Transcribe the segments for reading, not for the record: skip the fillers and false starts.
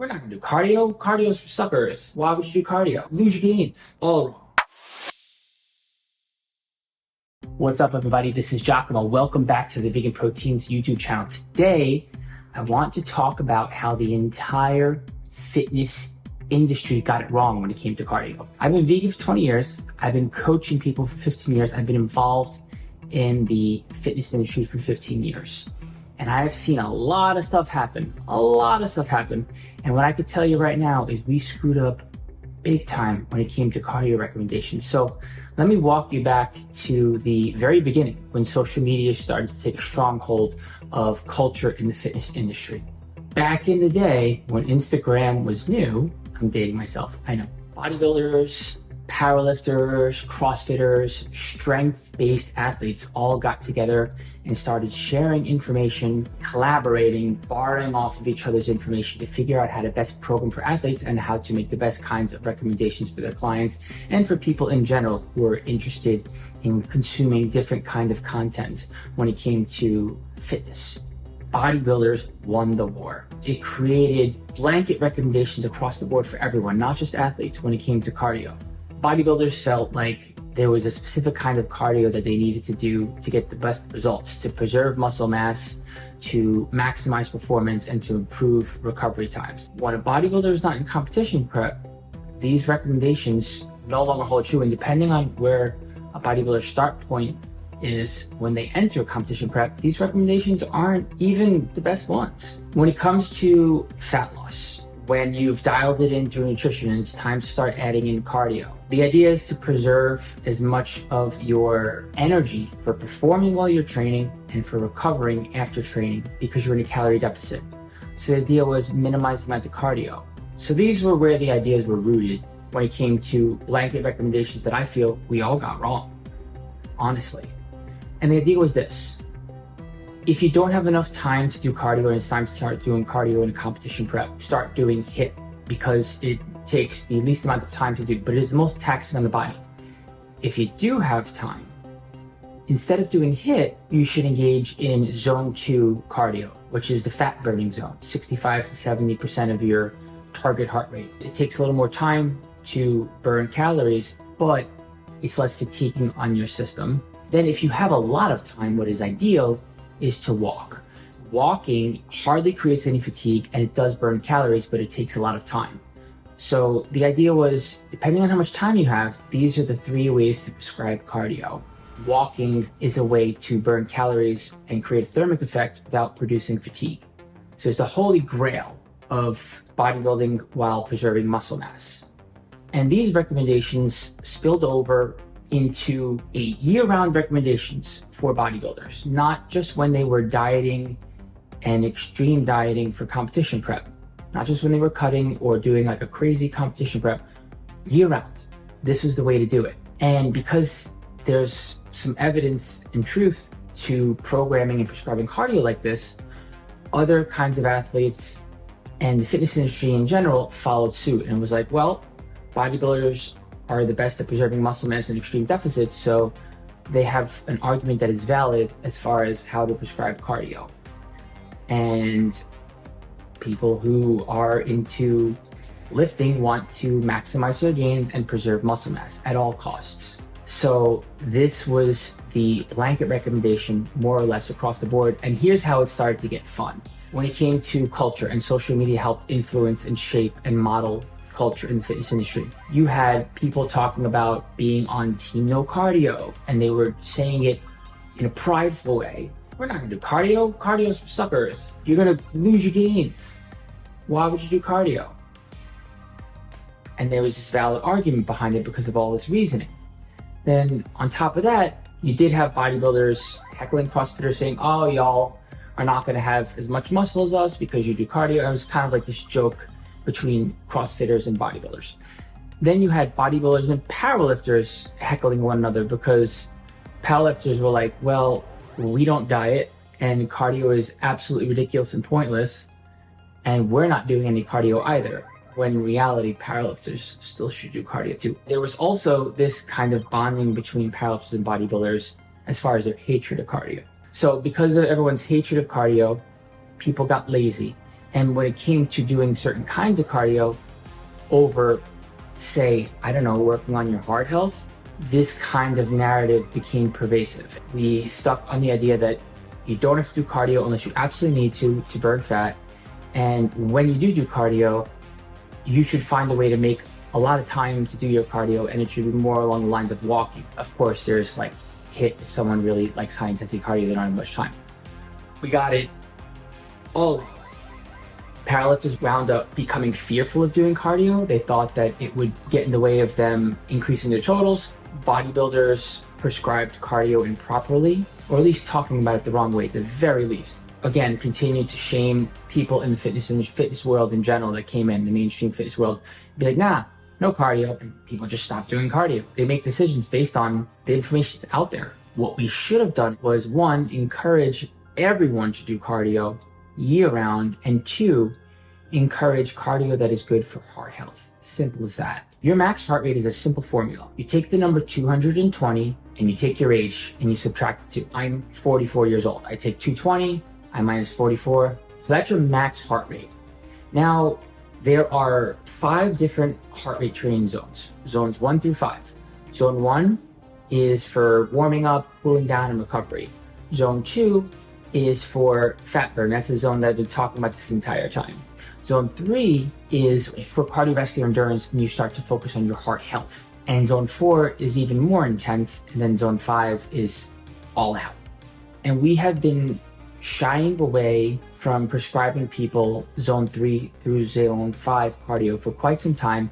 We're not gonna do cardio. Cardio's for suckers. Why would you do cardio? Lose your gains. All wrong. What's up, everybody? This is 𝐬𝐮𝐬𝐫𝐞. Welcome back to the VeganProteins YouTube channel. Today, I want to talk about how the entire fitness industry got it wrong when it came to cardio. I've been vegan for 20 years. I've been coaching people for 15 years. I've been involved in the fitness industry for 15 years. And I have seen a lot of stuff happen. And what I could tell you right now is we screwed up big time when it came to cardio recommendations. So let me walk you back to the very beginning when social media started to take a strong hold of culture in the fitness industry. Back in the day when Instagram was new, I'm dating myself, I know. Bodybuilders, powerlifters, CrossFitters, strength-based athletes all got together and started sharing information, collaborating, borrowing off of each other's information to figure out how to best program for athletes and how to make the best kinds of recommendations for their clients and for people in general who are interested in consuming different kind of content when it came to fitness. Bodybuilders won the war. It created blanket recommendations across the board for everyone, not just athletes, when it came to cardio. Bodybuilders felt like there was a specific kind of cardio that they needed to do to get the best results, to preserve muscle mass, to maximize performance, and to improve recovery times. When a bodybuilder is not in competition prep, these recommendations no longer hold true, and depending on where a bodybuilder's start point is when they enter competition prep, these recommendations aren't even the best ones. When it comes to fat loss, when you've dialed it in through nutrition and it's time to start adding in cardio, the idea is to preserve as much of your energy for performing while you're training and for recovering after training because you're in a calorie deficit. So the idea was minimize the amount of cardio. So these were where the ideas were rooted when it came to blanket recommendations that I feel we all got wrong, honestly. And the idea was this: if you don't have enough time to do cardio and it's time to start doing cardio in a competition prep, start doing HIIT because it takes the least amount of time to do, but it is the most taxing on the body. If you do have time, instead of doing HIIT, you should engage in zone 2 cardio, which is the fat burning zone, 65 to 70% of your target heart rate. It takes a little more time to burn calories, but it's less fatiguing on your system. Then if you have a lot of time, what is ideal is to walk. Walking hardly creates any fatigue and it does burn calories, but it takes a lot of time. So the idea was, depending on how much time you have, these are the 3 ways to prescribe cardio. Walking is a way to burn calories and create a thermic effect without producing fatigue. So it's the holy grail of bodybuilding while preserving muscle mass. And these recommendations spilled over into a year-round recommendations for bodybuilders, not just when they were dieting and extreme dieting for competition prep, not just when they were cutting or doing like a crazy competition prep, year-round. This was the way to do it. And because there's some evidence and truth to programming and prescribing cardio like this, other kinds of athletes and the fitness industry in general followed suit and was like, well, bodybuilders are the best at preserving muscle mass in extreme deficits, so they have an argument that is valid as far as how to prescribe cardio. And people who are into lifting want to maximize their gains and preserve muscle mass at all costs. So this was the blanket recommendation more or less across the board, and here's how it started to get fun. When it came to culture, and social media helped influence and shape and model culture in the fitness industry. You had people talking about being on team no cardio, and they were saying it in a prideful way. We're not gonna do cardio. Cardio's for suckers. You're gonna lose your gains. Why would you do cardio? And there was this valid argument behind it because of all this reasoning. Then on top of that, you did have bodybuilders heckling CrossFitters saying, oh, y'all are not gonna have as much muscle as us because you do cardio. It was kind of like this joke between CrossFitters and bodybuilders. Then you had bodybuilders and powerlifters heckling one another because powerlifters were like, well, we don't diet and cardio is absolutely ridiculous and pointless, and we're not doing any cardio either, when in reality, powerlifters still should do cardio too. There was also this kind of bonding between powerlifters and bodybuilders as far as their hatred of cardio. So because of everyone's hatred of cardio, people got lazy And when it came to doing certain kinds of cardio over, say, I don't know, working on your heart health, this kind of narrative became pervasive. We stuck on the idea that you don't have to do cardio unless you absolutely need to burn fat. And when you do cardio, you should find a way to make a lot of time to do your cardio, and it should be more along the lines of walking. Of course, there's like hit if someone really likes high intensity cardio, they don't have much time. We got it all. Powerlifters wound up becoming fearful of doing cardio. They thought that it would get in the way of them increasing their totals. Bodybuilders prescribed cardio improperly, or at least talking about it the wrong way, at the very least. Again, continued to shame people in the fitness world in general that came in the mainstream fitness world. Be like, nah, no cardio, and people just stop doing cardio. They make decisions based on the information that's out there. What we should have done was, one, encourage everyone to do cardio year-round, and two, encourage cardio that is good for heart health. Simple as that. Your max heart rate is a simple formula. You take the number 220 and you take your age and you subtract the 2. I'm 44 years old. I take 220, I minus 44. So that's your max heart rate. Now, there are 5 different heart rate training zones. Zones 1 through 5. Zone 1 is for warming up, cooling down, and recovery. Zone 2 is for fat burn. That's the zone that I've been talking about this entire time. Zone 3 is for cardiovascular endurance, and you start to focus on your heart health. And zone 4 is even more intense, and then zone 5 is all out. And we have been shying away from prescribing people zone 3 through zone 5 cardio for quite some time,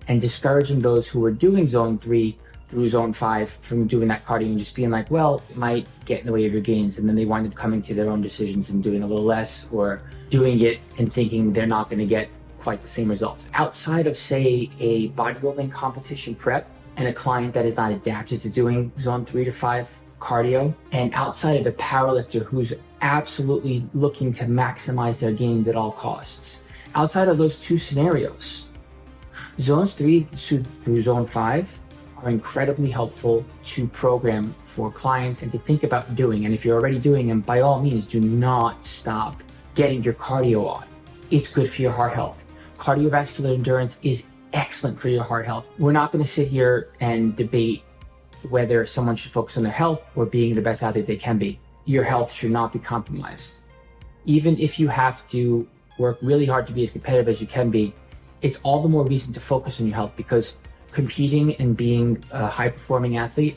and discouraging those who were doing zone 3 through zone 5 from doing that cardio and just being like, well, it might get in the way of your gains. And then they wind up coming to their own decisions and doing a little less, or doing it and thinking they're not going to get quite the same results. Outside of, say, a bodybuilding competition prep and a client that is not adapted to doing zone 3 to 5 cardio, and outside of a powerlifter who's absolutely looking to maximize their gains at all costs, outside of those 2 scenarios, zones 3 through zone 5 are incredibly helpful to program for clients and to think about doing. And if you're already doing them, by all means, do not stop getting your cardio on. It's good for your heart health. Cardiovascular endurance is excellent for your heart health. We're not going to sit here and debate whether someone should focus on their health or being the best athlete they can be. Your health should not be compromised. Even if you have to work really hard to be as competitive as you can be, it's all the more reason to focus on your health, because competing and being a high-performing athlete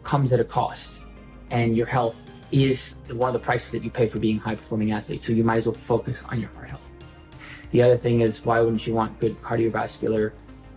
comes at a cost, and your health is one of the prices that you pay for being a high-performing athlete. So you might as well focus on your heart health. The other thing is, why wouldn't you want good cardiovascular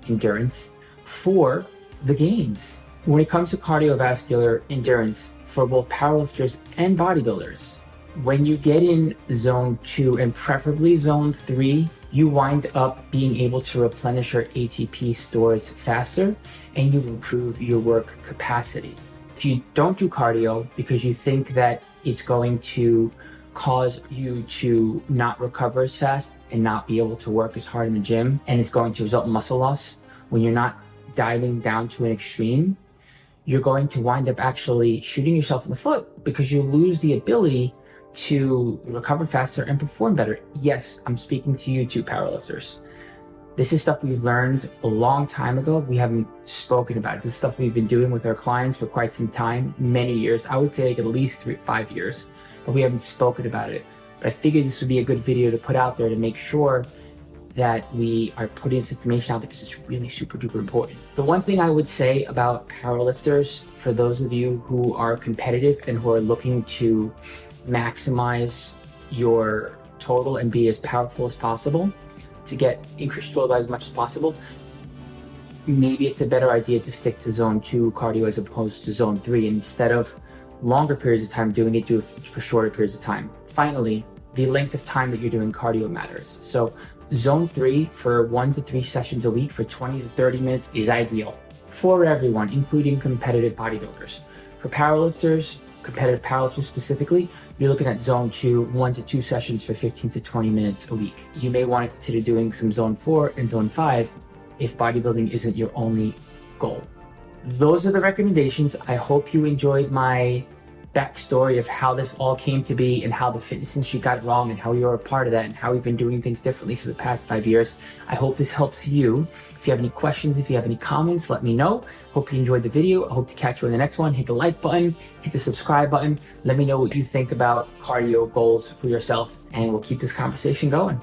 endurance for the gains? When it comes to cardiovascular endurance for both powerlifters and bodybuilders, when you get in zone 2 and preferably zone 3, you wind up being able to replenish your ATP stores faster, and you improve your work capacity. If you don't do cardio because you think that it's going to cause you to not recover as fast and not be able to work as hard in the gym, and it's going to result in muscle loss, when you're not dieting down to an extreme, you're going to wind up actually shooting yourself in the foot, because you lose the ability to recover faster and perform better. Yes, I'm speaking to you too, powerlifters. This is stuff we've learned a long time ago. We haven't spoken about it. This is stuff we've been doing with our clients for quite some time, many years. I would say like at least 5 years, but we haven't spoken about it. But I figured this would be a good video to put out there to make sure that we are putting this information out there, because it's really super duper important. The one thing I would say about powerlifters, for those of you who are competitive and who are looking to maximize your total and be as powerful as possible, to get increased total as much as possible, maybe it's a better idea to stick to zone 2 cardio as opposed to zone 3. And instead of longer periods of time doing it, do it for shorter periods of time. Finally, the length of time that you're doing cardio matters. So zone 3 for 1 to 3 sessions a week for 20 to 30 minutes is ideal for everyone, including competitive bodybuilders. For powerlifters, competitive powerlifters specifically, you're looking at zone 2, 1 to 2 sessions for 15 to 20 minutes a week. You may want to consider doing some zone 4 and zone 5 if bodybuilding isn't your only goal. Those are the recommendations. I hope you enjoyed my backstory of how this all came to be and how the fitness industry got it wrong and how you're a part of that and how we've been doing things differently for the past 5 years. I hope this helps you. If you have any questions, if you have any comments, let me know. Hope you enjoyed the video. I hope to catch you in the next one. Hit the like button, hit the subscribe button. Let me know what you think about cardio goals for yourself, and we'll keep this conversation going.